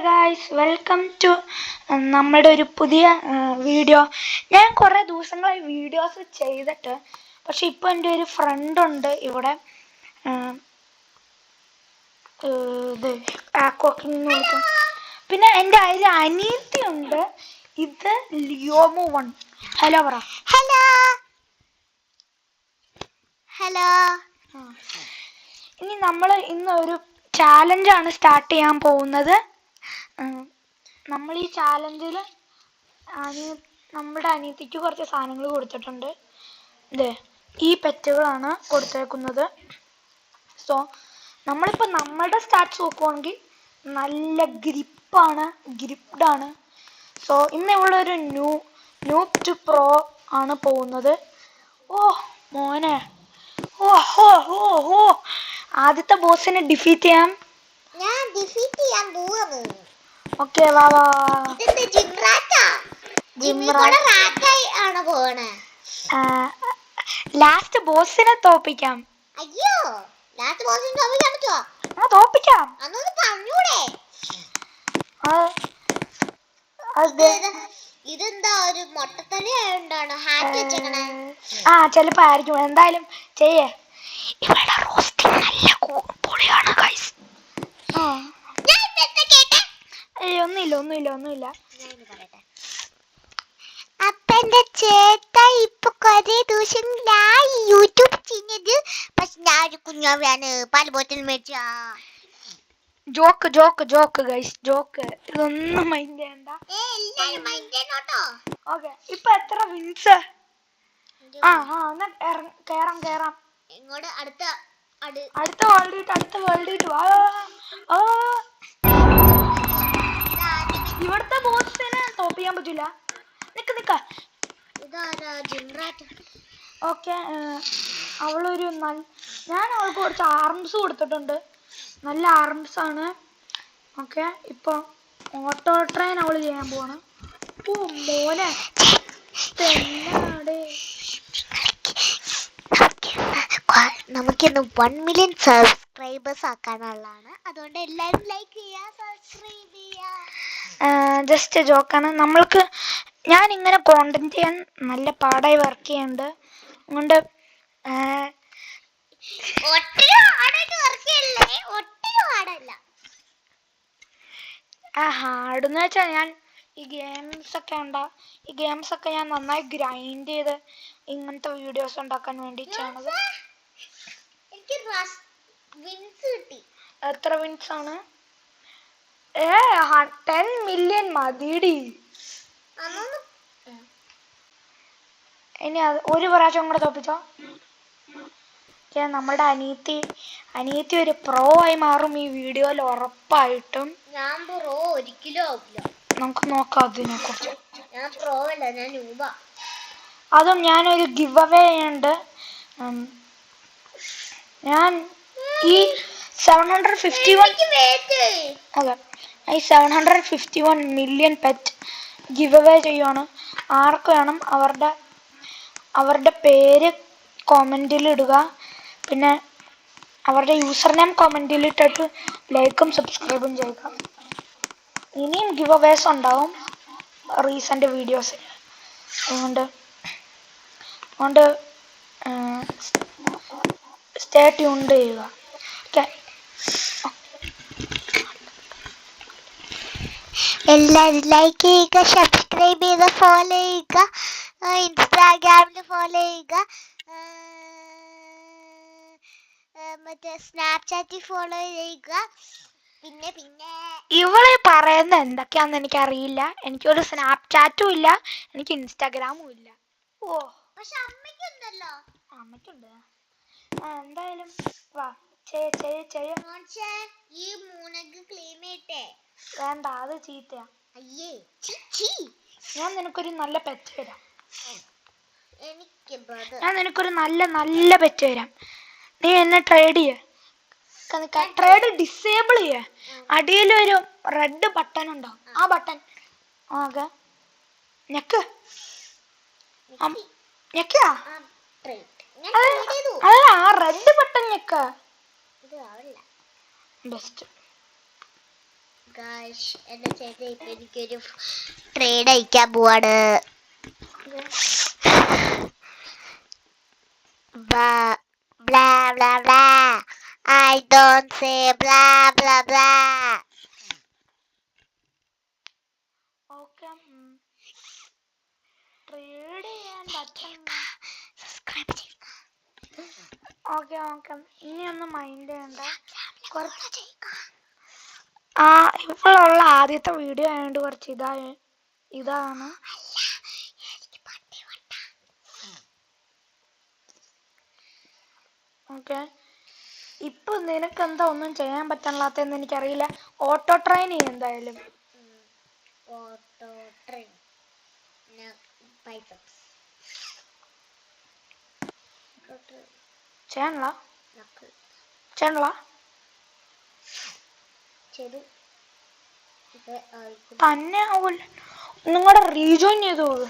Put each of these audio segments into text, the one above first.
Guys, welcome to നമ്മുടെ ഒരു പുതിയ വീഡിയോ. ഞാൻ കുറേ ദിവസങ്ങളായി വീഡിയോസ് ചെയ്തിട്ട്, പക്ഷെ ഇപ്പോൾ എൻ്റെ ഒരു ഫ്രണ്ട് ഉണ്ട് ഇവിടെ, ഇത് ആക്വാക്കിംഗ് എന്ന് വിളിക്കും. പിന്നെ എൻ്റെ ഒരു അനിയത്തി ഉണ്ട്, ഇത് ലിയോമോ 1. ഹലോ പറ. Hello hello. ഇനി നമ്മൾ ഇന്ന് ഒരു ചാലഞ്ചാണ് സ്റ്റാർട്ട് ചെയ്യാൻ പോകുന്നത്. നമ്മൾ ഈ ചാലഞ്ചിൽ നമ്മുടെ അനിയത്തിക്ക് കുറച്ച് സാധനങ്ങൾ കൊടുത്തിട്ടുണ്ട്. ഇത് ഈ പെറ്റുകളാണ് കൊടുത്തേക്കുന്നത്. സോ നമ്മളിപ്പോൾ നമ്മളുടെ സ്റ്റാറ്റ്സ് നോക്കുവാണെങ്കിൽ നല്ല ഗ്രിപ്ഡാണ്. സോ ഇന്ന് ഇവിടെ ഒരു ന്യൂബ് ടു പ്രോ ആണ് പോകുന്നത്. ഓ മോനെ, ആദ്യത്തെ ബോസിനെ ഡിഫീറ്റ് ചെയ്യാൻ പോവാണ്. ഓക്കെ, വാ വാ. ലാസ്റ്റ് ബോസിനെ തോപ്പിക്കാം. അയ്യോ, ലാസ്റ്റ് ബോസിനെ തോപ്പിക്കാൻ പറ്റുമോ? തോപ്പിക്കാം. പറഞ്ഞൂടെ? ഇതെന്താ ഒരു മൊട്ടത്തലി ആയതുകൊണ്ടാണ് ഹാറ്റ് വെച്ചേക്കണേ? ചിലപ്പോ ആയിരിക്കും. എന്തായാലും ചെയ്യേ. ഇവിടെ റോസ്റ്റിംഗ് നല്ല പൊളിയാണ് ഗൈസ്. ഒന്നുമില്ല. അപ്പന്റെ ചേട്ട ഇപ്പൊ കൊറേ ദിവസങ്ങളായി യൂട്യൂബ് ചെയ്യുന്നത്. പക്ഷെ ഞാൻ ഒരു കുഞ്ഞാവാണ്. പാല് ബോട്ടിൽ മേടിച്ച ജോക്ക് ഗൈസ്, ജോക്ക്. ഇതൊന്നും മൈൻഡ് ചെയ്യണ്ട. ഓക്കെ, ഇപ്പൊ എത്ര വിൻസ്? കേറാം. ഇങ്ങോട്ട് അടുത്ത വേൾഡ് വാ. ഇവിടുത്തെ ബോസിനെ തോപ്പിക്കാൻ പറ്റില്ല. നിക്ക. ഓക്കെ, അവളൊരു ഞാൻ അവൾക്ക് കുറച്ച് ആർംസ് കൊടുത്തിട്ടുണ്ട്. നല്ല ആർംസ് ആണ്. ഓക്കെ, ഇപ്പൊ ഓട്ടോ ട്രെയിൻ അവള് ചെയ്യാൻ പോവാണ്. ഓ മോനെ, നമുക്കിന്ന് 1 മില്യൺ സബ്സ്ക്രൈബേഴ്സ് ആക്കാനുള്ളതാണ്. അതുകൊണ്ട് എല്ലാവരും ലൈക്ക് ചെയ്യുക, സബ്സ്ക്രൈബ് ചെയ്യുക. ജസ്റ്റ് ജോക്കാണ്. ഞാൻ ഇങ്ങനെ കോണ്ടന്റ് ചെയ്യാൻ നല്ല പാടായി വർക്ക് ചെയ്യുന്നുണ്ട്. അതുകൊണ്ട് ഹാർഡെന്ന് വെച്ചാൽ ഞാൻ ഈ ഗെയിംസൊക്കെ ഞാൻ നന്നായി ഗ്രൈൻഡ് ചെയ്ത് ഇങ്ങനത്തെ വീഡിയോസ് ഉണ്ടാക്കാൻ വേണ്ടി ചെയ്യണത്. എത്ര വിൻസ് ആണ്? 10 മില്യൺ മതിടി. ഇനി ഒരു പ്രാവശ്യം കൂടെ തോപ്പിച്ചോ. നമ്മുടെ അനിയത്തി ഒരു പ്രോ ആയി മാറും ഈ വീഡിയോയിൽ ഉറപ്പായിട്ടും. നമുക്ക് നോക്കാം അതിനെ കുറിച്ച്. അതും ഞാനൊരു ഗിവ് അവേ ഉണ്ട്. ഞാൻ ഈ 751 മില്യൺ പെറ്റ് ഗിവ് അവേ ചെയ്യുവാണ്. ആർക്ക് വേണം അവരുടെ പേര് കോമെന്റിൽ ഇടുക. പിന്നെ അവരുടെ യൂസർ നെയിം കോമെന്റിൽ ഇട്ടിട്ട് ലൈക്കും സബ്സ്ക്രൈബും ചെയ്യുക. ഇനിയും ഗിവ് അവേസ് ഉണ്ടാവും റീസെന്റ് വീഡിയോസ്. അതുകൊണ്ട് സ്റ്റേ ട്യൂൺഡ് ചെയ്യുക. എല്ലാവരും ലൈക്ക് ചെയ്യുക, സബ്സ്ക്രൈബ് ചെയ്ത് ഫോളോ ചെയ്യുക, ഇൻസ്റ്റാഗ്രാമിൽ ഫോളോ ചെയ്യുക, മറ്റേ സ്നാപ്ചാറ്റിൽ ഫോളോ ചെയ്യുക. പിന്നെ ഇവളെ പറയുന്നത് എന്തൊക്കെയാന്ന് എനിക്കറിയില്ല. എനിക്കൊരു സ്നാപ്ചാറ്റും ഇല്ല, എനിക്ക് ഇൻസ്റ്റാഗ്രാമും ഇല്ല. പക്ഷെ അമ്മയ്ക്കുണ്ടല്ലോ. അമ്മയ്ക്കുണ്ട്. എന്തായാലും വാ, ഈ മൂന്നക്ക് ക്ലീൻ ചെയ്യട്ടെ. വേണ്ട, അത് ചീത്തയാ. ഞാൻ നിനക്കൊരു നല്ല പെറ്റ് തരാം. നല്ല പെറ്റ് തരാം. നീ എന്നെ ട്രേഡ് ചെയ്യേ. ട്രേഡ് ഡിസേബിൾ ചെയ്യേ. അടിയിലൊരു റെഡ് ബട്ടൺ ഉണ്ടാവും. ആ ബട്ടൺ ഞെക്കാ. അല്ല, ആ റെഡ് ബട്ടൺ ഞെക്ക. ബെസ്റ്റ്. ഗായ്സ് എന്റെ ചേട്ടൻ ഇപ്പൊ എനിക്കൊരു ട്രേഡ് അയക്കാൻ പോവാണ്. Blah blah blah blah. I don't say blah blah blah. Okay trade ചെയ്യാൻ പറ്റുന്ന സബ്സ്ക്രൈബ് ചെയ്യുക. ഓക്കെ ഓക്കെ ഇനി ഒന്നും മൈൻഡ് ചെയ്യണ്ട. കുറച്ച് ചെയ്യുക. ഇപ്പോഴുള്ള ആദ്യത്തെ വീഡിയോ ആയതുകൊണ്ട് കുറച്ച് ഇതാണ്. ഓക്കെ ഇപ്പൊ നിനക്ക് എന്താ ഒന്നും ചെയ്യാൻ പറ്റാത്ത എനിക്കറിയില്ല. ഓട്ടോ ട്രെയിൻ ചെയ്യും എന്തായാലും. ഓട്ടോ ട്രെയിൻ ചെയ്യണല്ല ചെയ്യണല്ല തന്നെ ആവൂല. നിങ്ങളുടെ റീജോയിൻ ചെയ്തോളൂ.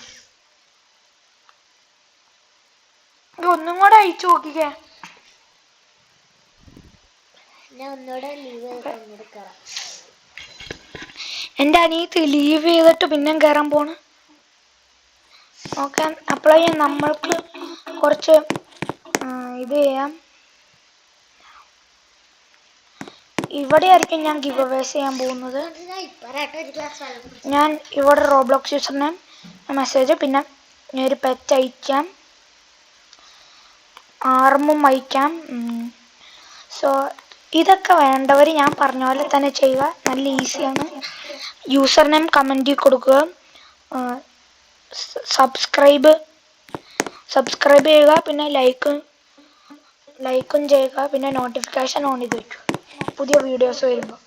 ഒന്നും കൂടെ അയച്ചു നോക്കിക്കേ. എന്റെ അനിയത്തി ലീവ് ചെയ്തിട്ട് പിന്നെ കയറാൻ പോണ്. ഓക്കെ അപ്പോഴേ നമ്മൾക്ക് കുറച്ച് ഇത് ചെയ്യാം. ഇവിടെ ആയിരിക്കും ഞാൻ ഗിവ് അവേസ് ചെയ്യാൻ പോകുന്നത്. ഞാൻ ഇവിടെ റോബ്ലോക്സ് യൂസറിന് മെസ്സേജ്, പിന്നെ ഞാൻ ഒരു പെറ്റ് അയക്കാം, ആർമും അയക്കാം. സോ ഇതൊക്കെ വേണ്ടവർ ഞാൻ പറഞ്ഞ പോലെ തന്നെ ചെയ്യുക. നല്ല ഈസിയാണ്. യൂസർ നെയിം കമൻറ്റിൽ കൊടുക്കുക, സബ്സ്ക്രൈബ് ചെയ്യുക, പിന്നെ ലൈക്കും ചെയ്യുക, പിന്നെ നോട്ടിഫിക്കേഷൻ ഓൺ ചെയ്ത് വയ്ക്കുക പുതിയ വീഡിയോസ് വരുമ്പോൾ.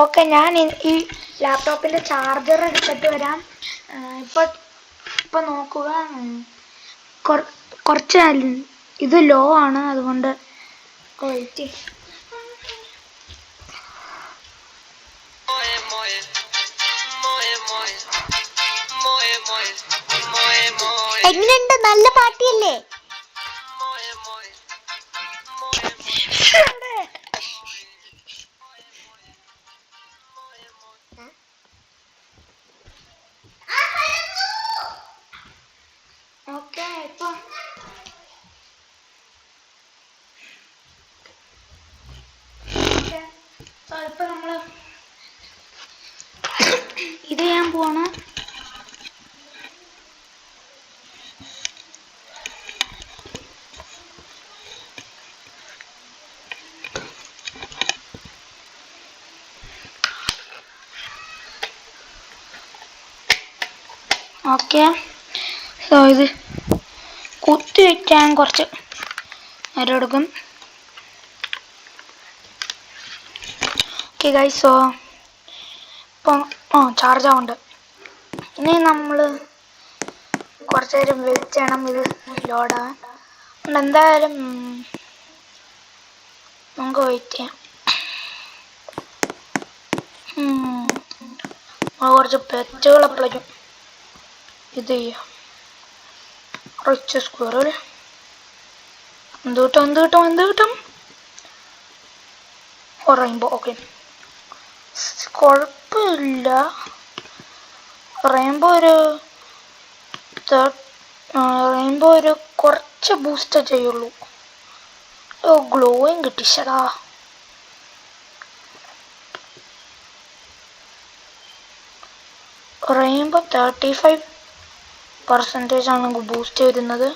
ഓക്കെ ഞാൻ ഈ ലാപ്ടോപ്പിൻ്റെ ചാർജർ എടുത്തിട്ട് വരാം. ഇപ്പം നോക്കുക, കുറച്ച് ഇത് ലോ ആണ്, അതുകൊണ്ട് വെയിറ്റ്. എങ്ങനെയുണ്ട്? നല്ല പാട്ടിയല്ലേ? ഓക്കെ ഇപ്പം നമ്മൾ ഇത് ചെയ്യാൻ പോവാണ്. ഓക്കെ സോ ഇത് കുത്തി വയ്ക്കാൻ കുറച്ച് നേരം എടുക്കും. ഓക്കെ ഗൈസ്, സോ ഇപ്പം ചാർജ് ആവുന്നുണ്ട്. ഇനി നമ്മൾ കുറച്ച് നേരം വെയിറ്റ് ചെയ്യണം ഇത് ലോഡാകാൻ. എന്തായാലും നമുക്ക് വെയിറ്റ് ചെയ്യാം. കുറച്ച് പെറ്റുകളെപ്പോഴേക്കും ഇത് ചെയ്യാം. റിച്ച് സ്ക്വയർ എന്ത് കിട്ടും റെയിൻബോ. ഓക്കെ കുഴപ്പമില്ല. റെയിൻബോ ഒരു കുറച്ച് ബൂസ്റ്റേ ചെയ്യുള്ളൂ. ഗ്ലോയും കിട്ടിച്ചടാ. റെയിൻബോ 35% ആണ് ബൂസ്റ്റ് വരുന്നത്.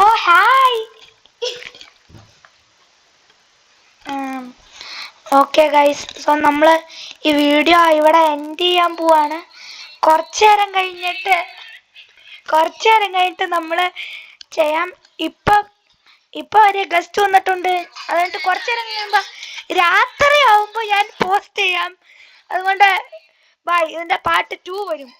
ഓ ഹായ്. ഓക്കെ ഗൈസ്, സോ നമ്മൾ ഈ വീഡിയോ ഇവിടെ എൻഡ് ചെയ്യാൻ പോവാണ്. കുറച്ച് നേരം കഴിഞ്ഞിട്ട് നമ്മൾ ചെയ്യാം. ഇപ്പൊ ഒരു ഗസ്റ്റ് വന്നിട്ടുണ്ട്. അതുകൊണ്ട് കുറച്ച് നേരം കഴിയുമ്പോൾ രാത്രി ആവുമ്പോൾ ഞാൻ പോസ്റ്റ് ചെയ്യാം. അതുകൊണ്ട് ബൈ. ഇതിൻ്റെ പാർട്ട് 2 വരും.